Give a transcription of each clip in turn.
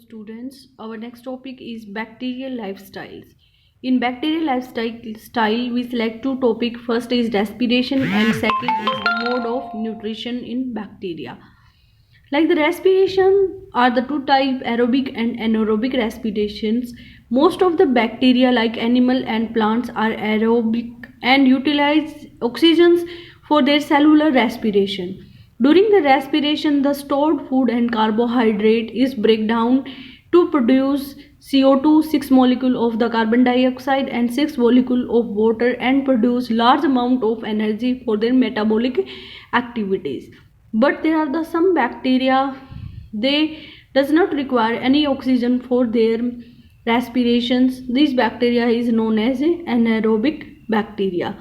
Students, our next topic is bacterial lifestyles. In bacterial lifestyle, we select two topics. First is respiration and second is the mode of nutrition in bacteria. Like the respiration are the two type aerobic and anaerobic respirations. Most of the bacteria like animal and plants are aerobic and utilize oxygens for their cellular respiration. During the respiration, the stored food and carbohydrate is break down to produce CO2, 6 molecule of the carbon dioxide and 6 molecule of water and produce large amount of energy for their metabolic activities. But there are some bacteria, they does not require any oxygen for their respirations. This bacteria is known as anaerobic bacteria.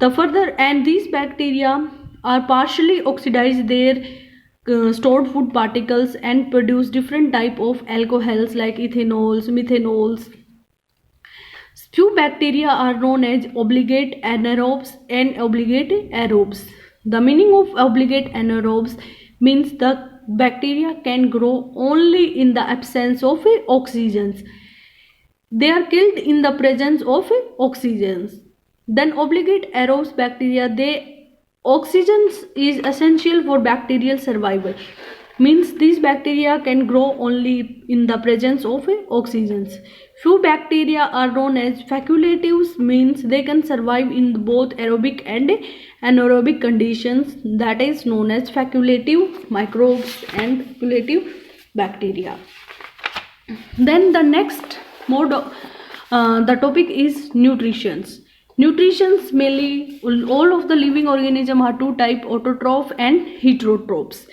These bacteria are partially oxidize their stored food particles and produce different type of alcohols like ethanols, methanols. Few bacteria are known as obligate anaerobes and obligate aerobes. The meaning of obligate anaerobes means the bacteria can grow only in the absence of oxygens. They are killed in the presence of oxygens. Then obligate aerobes bacteria, oxygen is essential for bacterial survival. Means these bacteria can grow only in the presence of oxygens. Few bacteria are known as facultatives, means they can survive in both aerobic and anaerobic conditions, that is known as facultative microbes and facultative bacteria. Then the next mode, the topic is nutritions. Nutritions mainly all of the living organism are two type, autotroph and heterotrophs.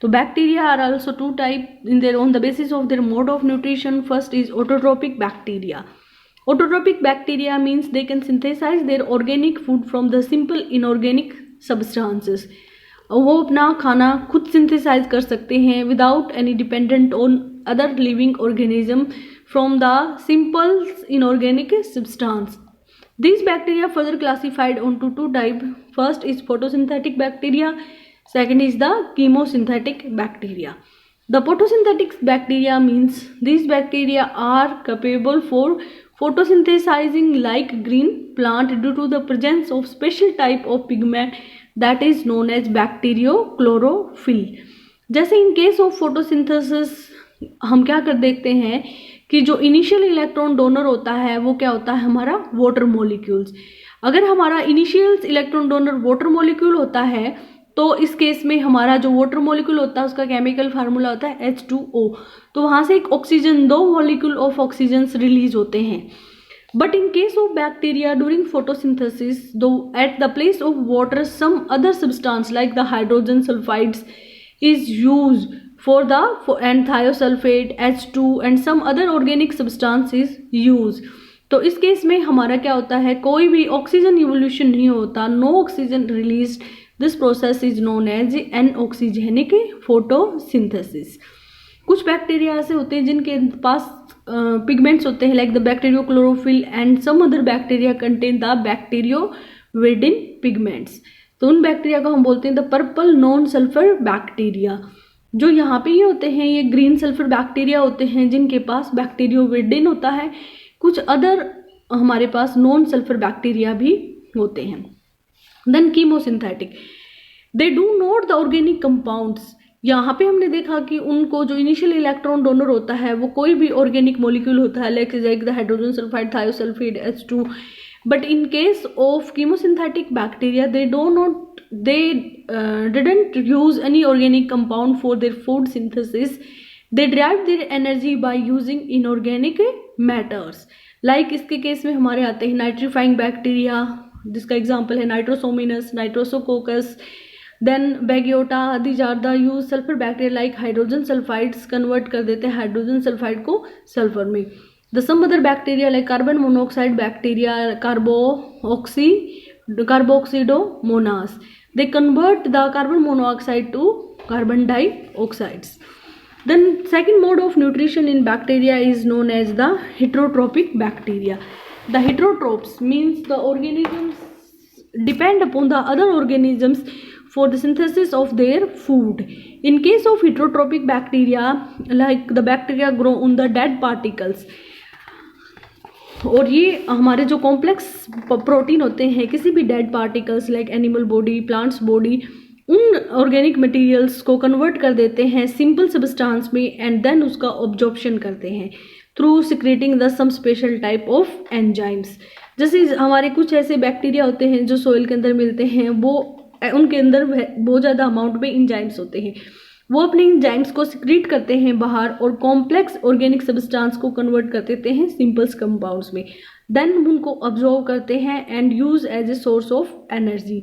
So bacteria are also two type on the basis of their mode of nutrition. First is autotrophic bacteria. Autotrophic bacteria means they can synthesize their organic food from the simple inorganic substances. वो अपना खाना खुद synthesise कर सकते हैं without any dependent on other living organism from the simple inorganic substance. These bacteria further classified onto two types. First is photosynthetic bacteria. Second is the chemosynthetic bacteria. The photosynthetic bacteria means these bacteria are capable for photosynthesizing like green plant due to the presence of special type of pigment that is known as bacteriochlorophyll. जैसे in case of photosynthesis हम क्या कर देखते हैं कि जो initial electron donor होता है वो क्या होता है, हमारा वाटर मॉलिक्यूल्स. अगर हमारा initial electron donor water molecule होता है तो इस केस में हमारा जो वाटर मॉलिक्यूल होता है उसका केमिकल फार्मूला होता है H2O. तो वहां से एक ऑक्सीजन, दो मॉलिक्यूल ऑफ ऑक्सीजन रिलीज होते हैं. But in case of bacteria during photosynthesis, though at the place of water some other substance like the hydrogen sulfides is used and thiosulfate, H2 and some other organic substance is used. तो इस case में हमारा क्या होता है, कोई भी oxygen evolution नहीं होता, no oxygen release. This process is known as anoxygenic photosynthesis. कुछ बैक्टीरिया ऐसे होते हैं जिनके पास पिगमेंट्स होते हैं like the bacteriochlorophyll and some other bacteria contain the bacterioviridin pigments. तो उन बैक्टीरिया को हम बोलते हैं the purple non sulphur bacteria. जो यहाँ पे ये होते हैं ये ग्रीन सल्फर बैक्टीरिया होते हैं जिनके पास बैक्टीरियोवेडिन होता है. कुछ अदर हमारे पास नॉन सल्फर बैक्टीरिया भी होते हैं. Then chemosynthetic, they do not the organic compounds. यहाँ पे हमने देखा कि उनको जो इनिशियल इलेक्ट्रॉन डोनर होता है वो कोई भी ऑर्गेनिक मॉलिक्यूल होता है like the hydrogen sulphide, thiosulphate, H2. But in case of chemosynthetic bacteria they didn't use any organic compound for their food synthesis. They derived their energy by using inorganic matters. Like इसके case में हमारे आते हैं nitrifying bacteria जिसका example है Nitrosomonas, Nitrosococcus. Then Beggiatoa, these are the use sulfur bacteria like hydrogen sulphides convert कर देते हैं हाइड्रोजन सल्फाइड को सल्फर में. The some other bacteria like carbon monoxide bacteria, carboxydomonas, they convert the carbon monoxide to carbon dioxides. Then second mode of nutrition in bacteria is known as the heterotrophic bacteria. The heterotrophs means the organisms depend upon the other organisms for the synthesis of their food. In case of heterotrophic bacteria, like the bacteria grow on the dead particles. और ये हमारे जो complex protein होते हैं किसी भी dead particles like animal body, plants body, उन organic materials को कन्वर्ट कर देते हैं सिंपल सब्सटेंस में एंड देन उसका ऑब्जॉर्प्शन करते हैं through secreting the some special type of enzymes. जैसे हमारे कुछ ऐसे बैक्टीरिया होते हैं जो सोइल के अंदर मिलते हैं, वो उनके अंदर बहुत ज़्यादा अमाउंट में एंजाइम्स होते हैं, वो अपने एंजाइम्स को सिक्रीट करते हैं बाहर और कॉम्प्लेक्स ऑर्गेनिक सब्सटेंस को कन्वर्ट कर देते हैं सिंपल्स कंपाउंड्स में, देन उनको ऑब्जॉर्व करते हैं and use as a source of energy.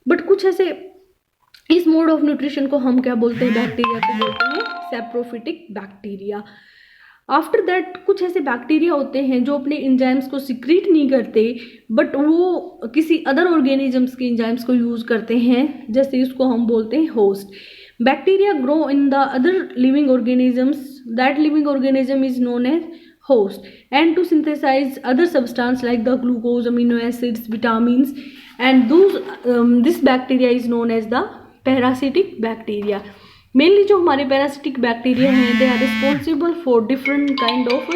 But कुछ ऐसे इस मोड ऑफ न्यूट्रिशन को हम क्या बोलते हैं, बैक्टीरिया को बोलते हैं सैप्रोफिटिक बैक्टीरिया. आफ्टर दैट कुछ ऐसे बैक्टीरिया होते हैं जो अपने एंजाइम्स को सिक्रीट नहीं करते बट वो किसी अदर ऑर्गेनिजम्स के एंजाइम्स को यूज करते हैं, जैसे इसको हम बोलते हैं host. Bacteria grow in the other living organisms, that living organism is known as host and to synthesize other substance like the glucose, amino acids, vitamins, and those this bacteria is known as the parasitic bacteria. Mainly जो हमारे parasitic bacteria हैं they are responsible for different kind of